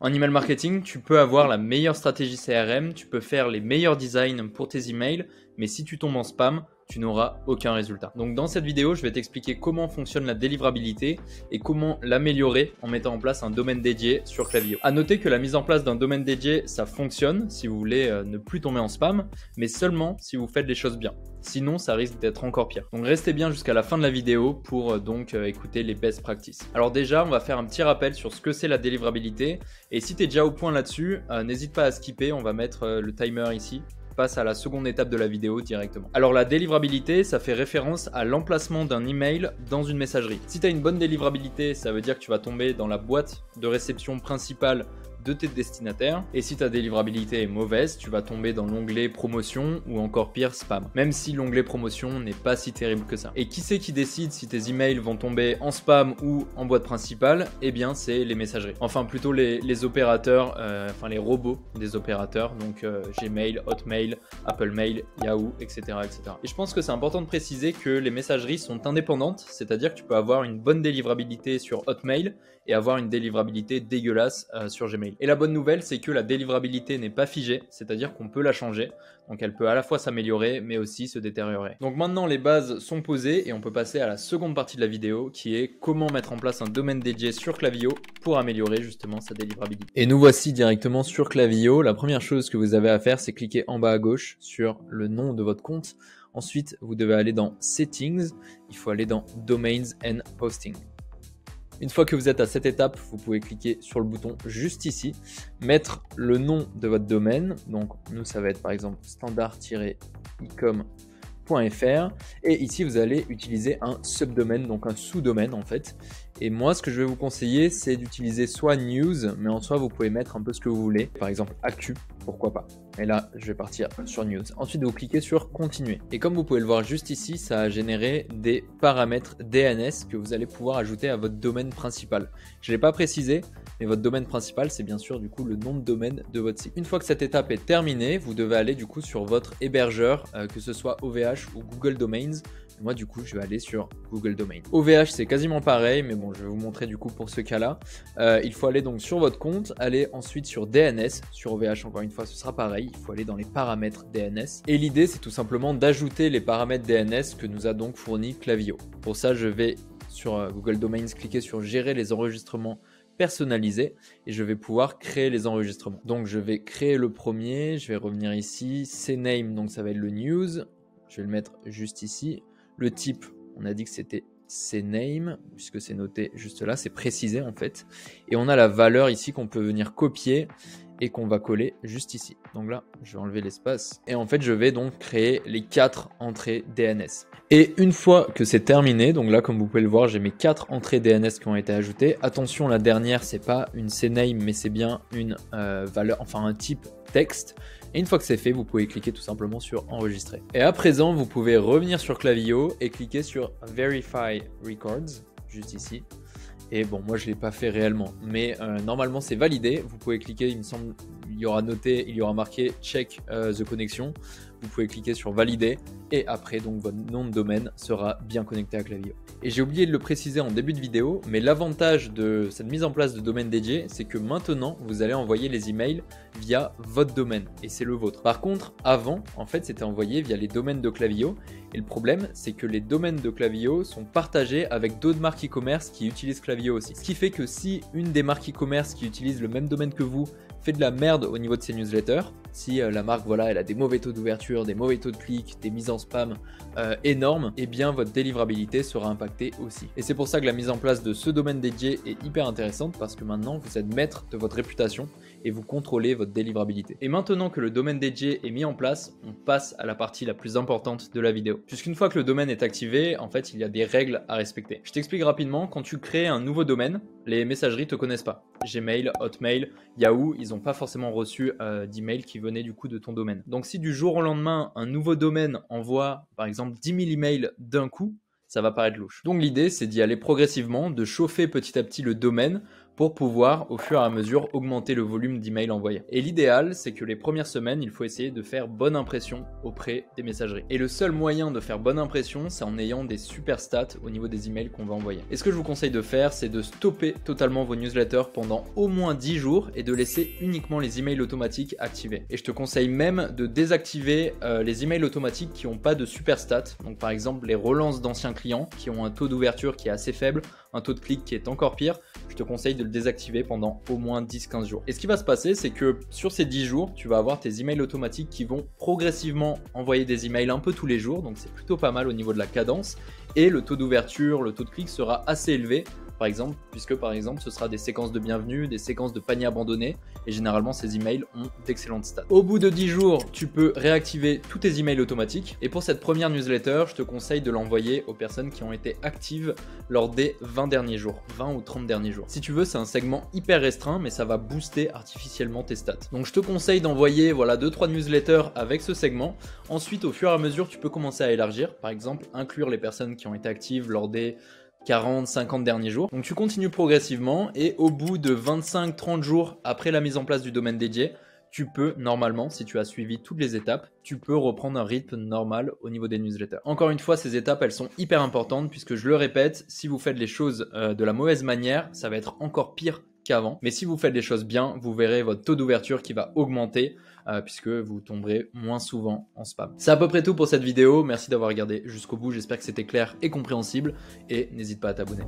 En email marketing, tu peux avoir la meilleure stratégie CRM, tu peux faire les meilleurs designs pour tes emails, mais si tu tombes en spam, tu n'auras aucun résultat. Donc dans cette vidéo, je vais t'expliquer comment fonctionne la délivrabilité et comment l'améliorer en mettant en place un domaine dédié sur Klaviyo. À noter que la mise en place d'un domaine dédié, ça fonctionne si vous voulez ne plus tomber en spam, mais seulement si vous faites les choses bien. Sinon, ça risque d'être encore pire. Donc restez bien jusqu'à la fin de la vidéo pour écouter les best practices. Alors déjà, on va faire un petit rappel sur ce que c'est la délivrabilité. Et si tu es déjà au point là-dessus, n'hésite pas à skipper, on va mettre le timer ici. Passe à la seconde étape de la vidéo directement. Alors la délivrabilité, ça fait référence à l'emplacement d'un email dans une messagerie. Si tu as une bonne délivrabilité, ça veut dire que tu vas tomber dans la boîte de réception principale de tes destinataires. Et si ta délivrabilité est mauvaise, tu vas tomber dans l'onglet promotion ou encore pire spam. Même si l'onglet promotion n'est pas si terrible que ça. Et qui c'est qui décide si tes emails vont tomber en spam ou en boîte principale? Eh bien c'est les messageries. Enfin plutôt les opérateurs, enfin les robots des opérateurs. Donc Gmail, Hotmail, Apple Mail, Yahoo, etc., etc. Et je pense que c'est important de préciser que les messageries sont indépendantes. C'est-à-dire que tu peux avoir une bonne délivrabilité sur Hotmail et avoir une délivrabilité dégueulasse sur Gmail. Et la bonne nouvelle, c'est que la délivrabilité n'est pas figée, c'est-à-dire qu'on peut la changer. Donc elle peut à la fois s'améliorer, mais aussi se détériorer. Donc maintenant, les bases sont posées et on peut passer à la seconde partie de la vidéo, qui est comment mettre en place un domaine dédié sur Klaviyo pour améliorer justement sa délivrabilité. Et nous voici directement sur Klaviyo. La première chose que vous avez à faire, c'est cliquer en bas à gauche sur le nom de votre compte. Ensuite, vous devez aller dans Settings, il faut aller dans Domains and Hosting. Une fois que vous êtes à cette étape, vous pouvez cliquer sur le bouton juste ici, mettre le nom de votre domaine. Donc nous, ça va être par exemple standard-ecom.fr. Et ici, vous allez utiliser un subdomaine, donc un sous-domaine en fait. Et moi, ce que je vais vous conseiller, c'est d'utiliser soit news, mais en soi, vous pouvez mettre un peu ce que vous voulez. Par exemple, actu, pourquoi pas. Et là, je vais partir sur news. Ensuite, vous cliquez sur continuer. Et comme vous pouvez le voir juste ici, ça a généré des paramètres DNS que vous allez pouvoir ajouter à votre domaine principal. Je ne l'ai pas précisé, mais votre domaine principal, c'est bien sûr du coup le nom de domaine de votre site. Une fois que cette étape est terminée, vous devez aller du coup sur votre hébergeur, que ce soit OVH ou Google Domains. Moi, du coup, je vais aller sur Google Domains. OVH, c'est quasiment pareil, mais bon, je vais vous montrer du coup pour ce cas-là. Il faut aller donc sur votre compte, aller ensuite sur DNS. Sur OVH, encore une fois, ce sera pareil. Il faut aller dans les paramètres DNS. Et l'idée, c'est tout simplement d'ajouter les paramètres DNS que nous a donc fourni Klaviyo. Pour ça, je vais sur Google Domains, cliquer sur Gérer les enregistrements personnalisés et je vais pouvoir créer les enregistrements. Donc, je vais créer le premier. Je vais revenir ici. CNAME, donc ça va être le news. Je vais le mettre juste ici. Le type, on a dit que c'était CNAME, puisque c'est noté juste là, c'est précisé en fait. Et on a la valeur ici qu'on peut venir copier et qu'on va coller juste ici. Donc là, je vais enlever l'espace. Et en fait, je vais donc créer les 4 entrées DNS. Et une fois que c'est terminé, donc là, comme vous pouvez le voir, j'ai mes 4 entrées DNS qui ont été ajoutées. Attention, la dernière, c'est pas une CNAME, mais c'est bien une valeur, enfin un type texte. Et une fois que c'est fait, vous pouvez cliquer tout simplement sur enregistrer. Et à présent, vous pouvez revenir sur Klaviyo et cliquer sur Verify Records, juste ici. Et bon, moi je ne l'ai pas fait réellement, mais normalement c'est validé. Vous pouvez cliquer, il me semble, il y aura marqué Check the Connection. Vous pouvez cliquer sur Valider et après donc votre nom de domaine sera bien connecté à Klaviyo. Et j'ai oublié de le préciser en début de vidéo, mais l'avantage de cette mise en place de domaine dédié, c'est que maintenant vous allez envoyer les emails via votre domaine et c'est le vôtre. Par contre, avant, en fait, c'était envoyé via les domaines de Klaviyo. Et le problème, c'est que les domaines de Klaviyo sont partagés avec d'autres marques e-commerce qui utilisent Klaviyo aussi. Ce qui fait que si une des marques e-commerce qui utilisent le même domaine que vous fait de la merde au niveau de ses newsletters, si la marque voilà, elle a des mauvais taux d'ouverture, des mauvais taux de clics, des mises en spam énormes, et bien votre délivrabilité sera impactée aussi. Et c'est pour ça que la mise en place de ce domaine dédié est hyper intéressante parce que maintenant vous êtes maître de votre réputation et vous contrôlez votre délivrabilité. Et maintenant que le domaine dédié est mis en place, on passe à la partie la plus importante de la vidéo. Puisqu'une fois que le domaine est activé, en fait, il y a des règles à respecter. Je t'explique rapidement, quand tu crées un nouveau domaine, les messageries te connaissent pas. Gmail, Hotmail, Yahoo, ils n'ont pas forcément reçu d'email qui venait du coup de ton domaine. Donc si du jour au lendemain, un nouveau domaine envoie par exemple 10 000 emails d'un coup, ça va paraître louche. Donc l'idée, c'est d'y aller progressivement, de chauffer petit à petit le domaine pour pouvoir au fur et à mesure augmenter le volume d'emails envoyés. Et l'idéal, c'est que les premières semaines, il faut essayer de faire bonne impression auprès des messageries. Et le seul moyen de faire bonne impression, c'est en ayant des super stats au niveau des emails qu'on va envoyer. Et ce que je vous conseille de faire, c'est de stopper totalement vos newsletters pendant au moins 10 jours et de laisser uniquement les emails automatiques activés. Et je te conseille même de désactiver les emails automatiques qui n'ont pas de super stats. Donc par exemple les relances d'anciens clients qui ont un taux d'ouverture qui est assez faible, un taux de clic qui est encore pire, je te conseille de le désactiver pendant au moins 10-15 jours. Et ce qui va se passer, c'est que sur ces 10 jours, tu vas avoir tes emails automatiques qui vont progressivement envoyer des emails un peu tous les jours, donc c'est plutôt pas mal au niveau de la cadence, et le taux d'ouverture, le taux de clic sera assez élevé, par exemple, puisque par exemple ce sera des séquences de bienvenue, des séquences de paniers abandonnés, et généralement ces emails ont d'excellentes stats. Au bout de 10 jours, tu peux réactiver tous tes emails automatiques, et pour cette première newsletter, je te conseille de l'envoyer aux personnes qui ont été actives lors des 20 derniers jours, 20 ou 30 derniers jours. Si tu veux, c'est un segment hyper restreint, mais ça va booster artificiellement tes stats. Donc je te conseille d'envoyer voilà 2-3 newsletters avec ce segment. Ensuite, au fur et à mesure, tu peux commencer à élargir, par exemple, inclure les personnes qui ont été actives lors des 40-50 derniers jours. Donc tu continues progressivement et au bout de 25-30 jours après la mise en place du domaine dédié, tu peux normalement, si tu as suivi toutes les étapes, tu peux reprendre un rythme normal au niveau des newsletters. Encore une fois, ces étapes, elles sont hyper importantes puisque je le répète, si vous faites les choses de la mauvaise manière, ça va être encore pire qu'avant. Mais si vous faites les choses bien, vous verrez votre taux d'ouverture qui va augmenter puisque vous tomberez moins souvent en spam. C'est à peu près tout pour cette vidéo. Merci d'avoir regardé jusqu'au bout. J'espère que c'était clair et compréhensible et n'hésite pas à t'abonner.